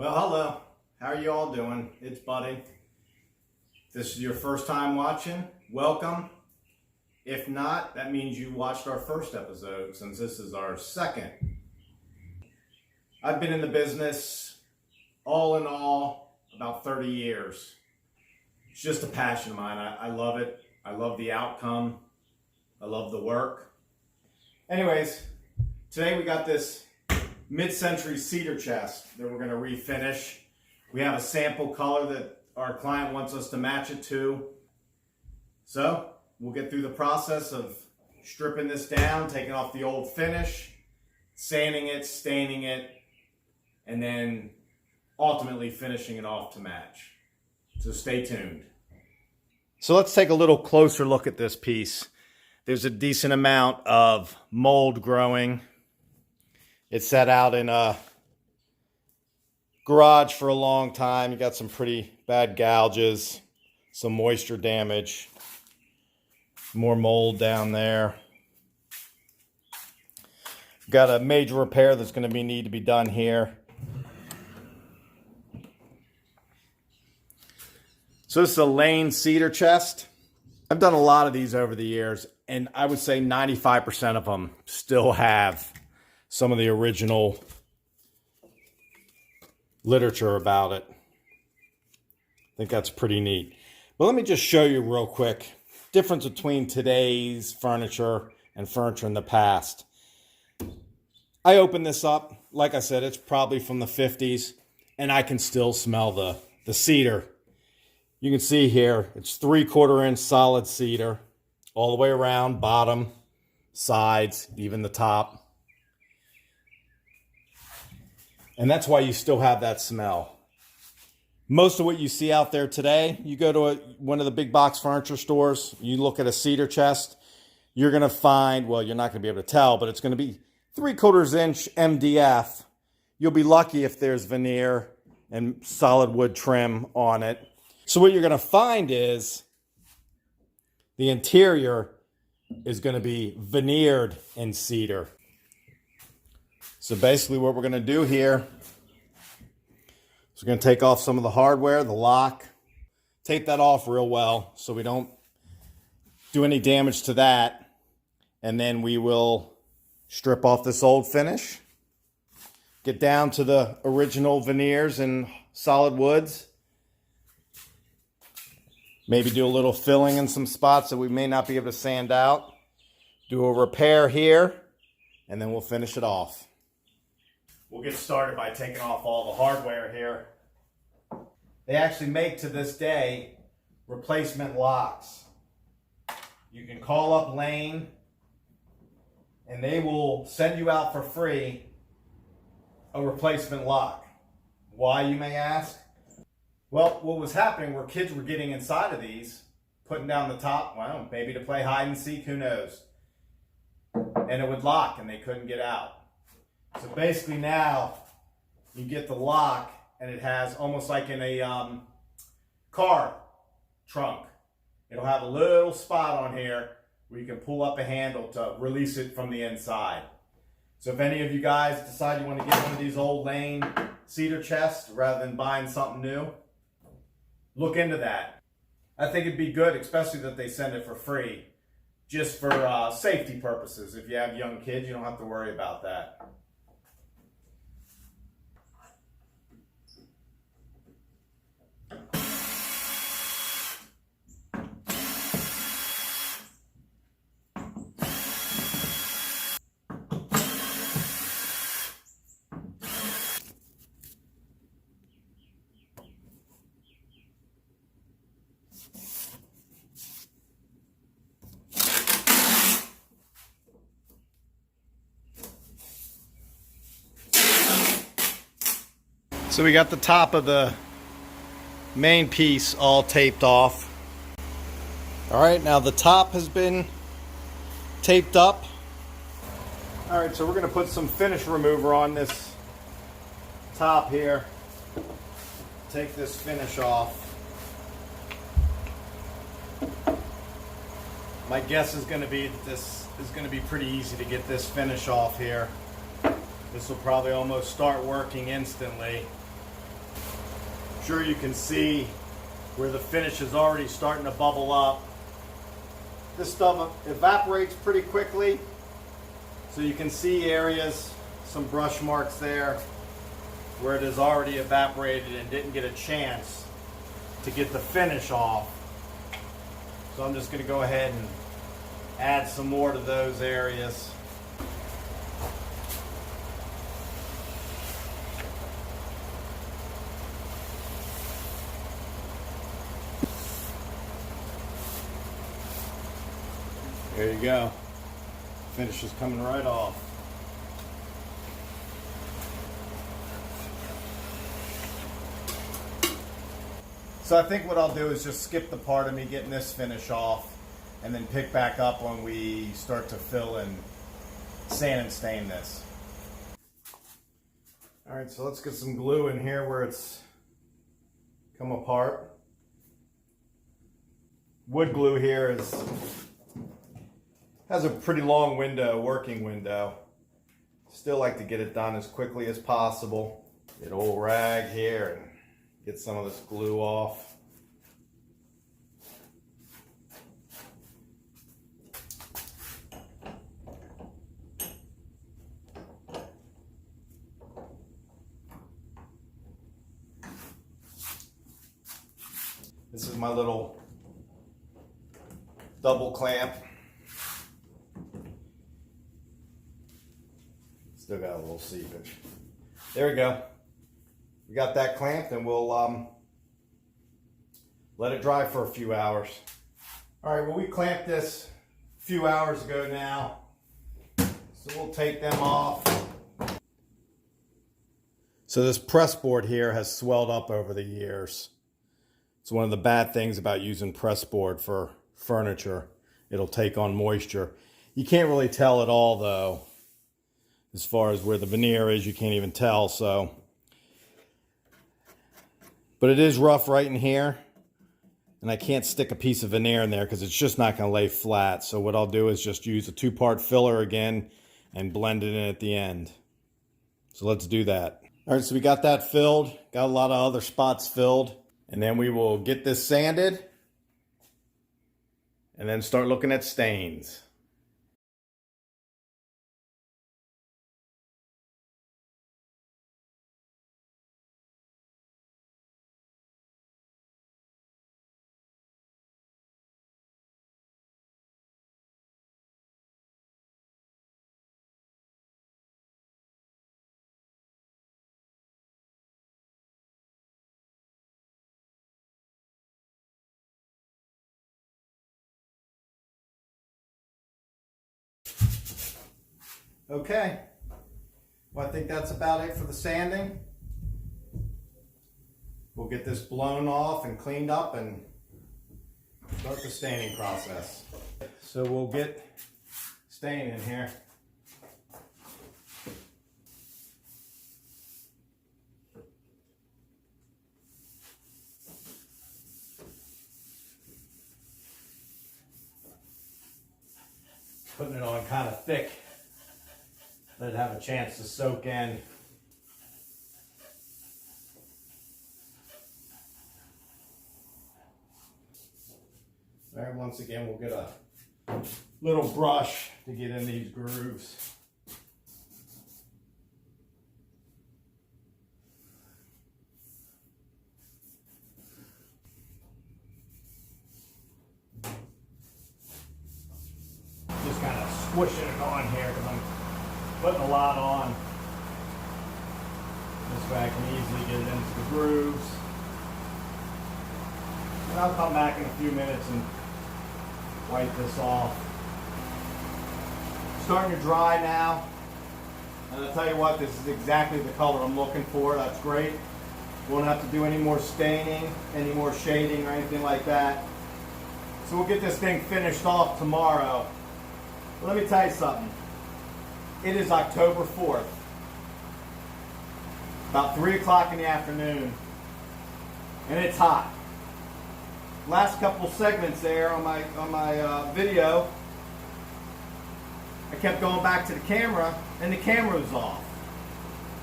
Well, hello. How are you all doing? It's Buddy. If this is your first time watching, welcome. If not, that means you watched our first episode since this is our second. I've been in the business, all in all, about 30 years. It's just a passion of mine. I love it. I love the outcome. I love the work. Anyways, today we got this mid-century cedar chest that we're going to refinish. We have a sample color that our client wants us to match it to. So we'll get through the process of stripping this down, taking off the old finish, sanding it, staining it, and then ultimately finishing it off to match. So stay tuned. So let's take a little closer look at this piece. There's a decent amount of mold growing. It's sat out in a garage for a long time. You got some pretty bad gouges, some moisture damage, more mold down there. Got a major repair that's going to need to be done here. So this is a Lane cedar chest. I've done a lot of these over the years, and I would say 95% of them still have some of the original literature about it. I think that's pretty neat. But let me just show you real quick difference between today's furniture and furniture in the past. I opened this up. Like I said, it's probably from the 50s, and I can still smell the cedar. You can see here, it's 3/4 inch solid cedar all the way around, bottom, sides, even the top. And that's why you still have that smell. Most of what you see out there today, you go to one of the big box furniture stores, you look at a cedar chest, you're going to find, well, you're not going to be able to tell, but it's going to be 3/4 inch MDF. You'll be lucky if there's veneer and solid wood trim on it. So what you're going to find is the interior is going to be veneered in cedar. So basically what we're going to do here is we're going to take off some of the hardware, the lock, tape that off real well so we don't do any damage to that. And then we will strip off this old finish, get down to the original veneers and solid woods, maybe do a little filling in some spots that we may not be able to sand out, do a repair here, and then we'll finish it off. We'll get started by taking off all the hardware here. They actually make, to this day, replacement locks. You can call up Lane and they will send you out for free a replacement lock. Why, you may ask? Well, what was happening were kids were getting inside of these, putting down the top, well, maybe to play hide and seek, who knows? And it would lock and they couldn't get out. So basically now you get the lock and it has almost like in a car trunk. It'll have a little spot on here where you can pull up a handle to release it from the inside. So if any of you guys decide you want to get one of these old Lane cedar chests rather than buying something new, look into that. I think it'd be good, especially that they send it for free, just for safety purposes. If you have young kids, you don't have to worry about that. So we got the top of the main piece all taped off. All right, now the top has been taped up. All right, so we're gonna put some finish remover on this top here. Take this finish off. My guess is gonna be that this is gonna be pretty easy to get this finish off here. This will probably almost start working instantly. I'm sure you can see where the finish is already starting to bubble up. This stuff evaporates pretty quickly, so you can see areas, some brush marks there, where it has already evaporated and didn't get a chance to get the finish off. So I'm just going to go ahead and add some more to those areas. There you go. Finish is coming right off. So I think what I'll do is just skip the part of me getting this finish off and then pick back up when we start to fill and sand and stain this. All right, so let's get some glue in here where it's come apart. Wood glue here has a pretty long window, working window. Still like to get it done as quickly as possible. Get an old rag here and get some of this glue off. This is my little double clamp. Still got a little seepage. There we go. We got that clamped, and we'll let it dry for a few hours. All right, well, we clamped this a few hours ago now, so we'll take them off. So this press board here has swelled up over the years. It's one of the bad things about using press board for furniture. It'll take on moisture. You can't really tell at all, though. As far as where the veneer is, you can't even tell, so. But it is rough right in here, and I can't stick a piece of veneer in there because it's just not going to lay flat. So what I'll do is just use a 2-part filler again and blend it in at the end. So let's do that. All right, so we got that filled, got a lot of other spots filled, and then we will get this sanded and then start looking at stains. Okay, well, I think that's about it for the sanding. We'll get this blown off and cleaned up and start the staining process. So we'll get stain in here. Putting it on kind of thick. Let it have a chance to soak in. All right, once again, we'll get a little brush to get in these grooves. Just kind of squishing it on here because I'm putting a lot on. This way I can easily get it into the grooves. And I'll come back in a few minutes and wipe this off. It's starting to dry now. And I'll tell you what, this is exactly the color I'm looking for. That's great. Won't have to do any more staining, any more shading or anything like that. So we'll get this thing finished off tomorrow. But let me tell you something. It is October 4th, about 3 o'clock in the afternoon, and it's hot. Last couple segments there on my video, I kept going back to the camera, and the camera was off.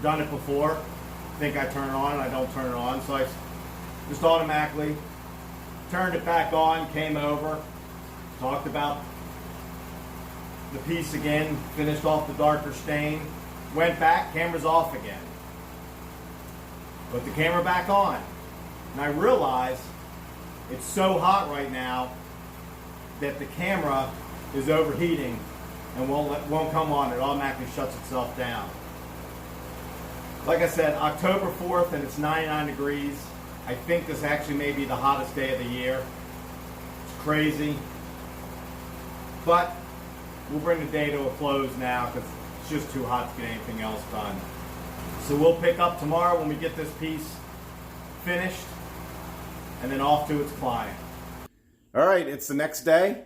Done it before. I think I turn it on, and I don't turn it on, so I just automatically turned it back on, came over, talked about the piece again, finished off the darker stain, went back, camera's off again. Put the camera back on. And I realized it's so hot right now that the camera is overheating and won't come on. It automatically shuts itself down. Like I said, October 4th and it's 99 degrees. I think this actually may be the hottest day of the year. It's crazy. But we'll bring the day to a close now because it's just too hot to get anything else done. So we'll pick up tomorrow when we get this piece finished and then off to its client. All right, it's the next day.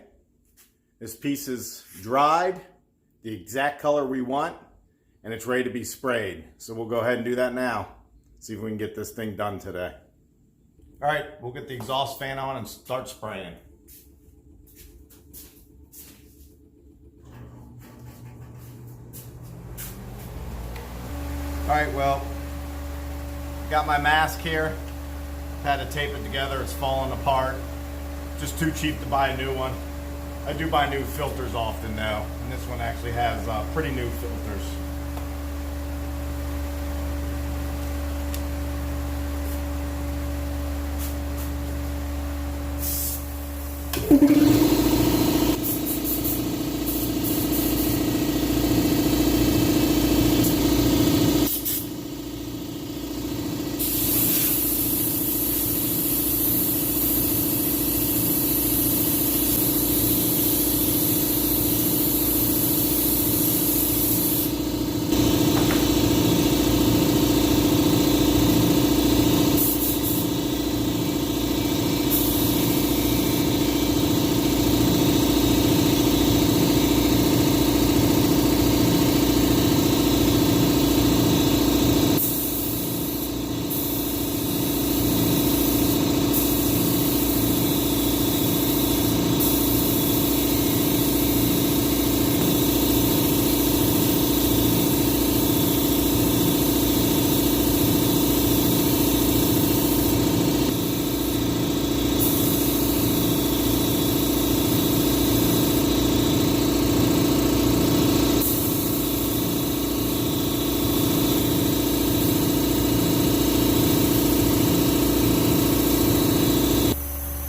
This piece is dried, the exact color we want, and it's ready to be sprayed. So we'll go ahead and do that now. See if we can get this thing done today. All right, we'll get the exhaust fan on and start spraying. All right, well, got my mask here. Had to tape it together, it's falling apart. Just too cheap to buy a new one. I do buy new filters often though, and this one actually has pretty new filters.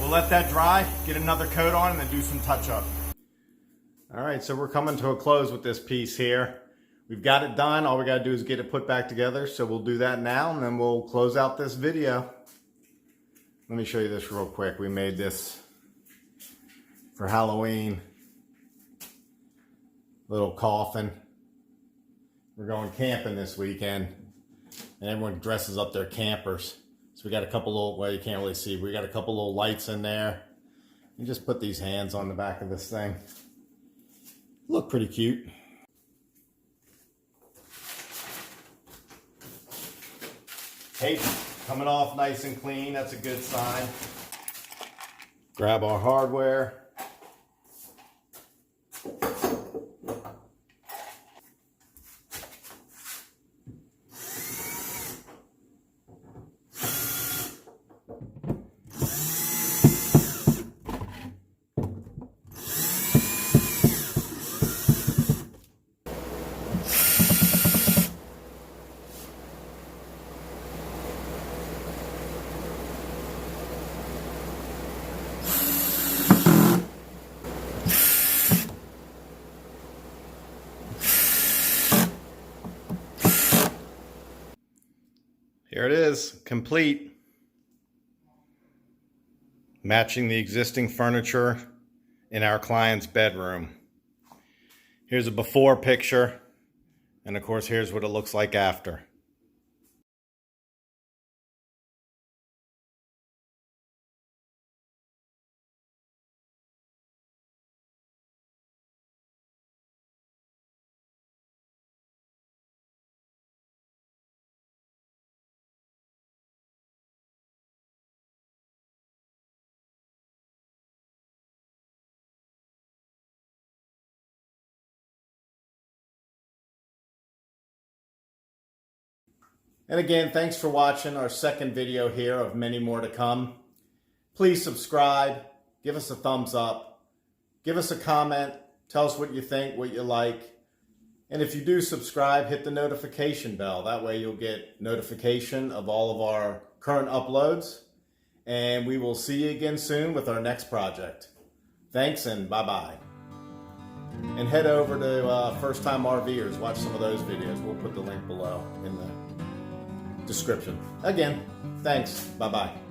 Let that dry, get another coat on, and then do some touch up. All right, so we're coming to a close with this piece here. We've got it done. All we got to do is get it put back together. So we'll do that now, and then we'll close out this video. Let me show you this real quick. We made this for Halloween. Little coffin. We're going camping this weekend, and everyone dresses up their campers. So we got a couple little, well, you can't really see, we got a couple little lights in there. You just put these hands on the back of this thing. Look pretty cute. Hey, coming off nice and clean, that's a good sign. Grab our hardware. Here it is, complete. Matching the existing furniture in our client's bedroom. Here's a before picture, and of course, here's what it looks like after. And again, thanks for watching our second video here of many more to come. Please subscribe, give us a thumbs up, give us a comment, tell us what you think, what you like. And if you do subscribe, hit the notification bell. That way you'll get notification of all of our current uploads. And we will see you again soon with our next project. Thanks and bye-bye. And head over to First Time RVers. Watch some of those videos. We'll put the link below in the description. Again, thanks. Bye-bye.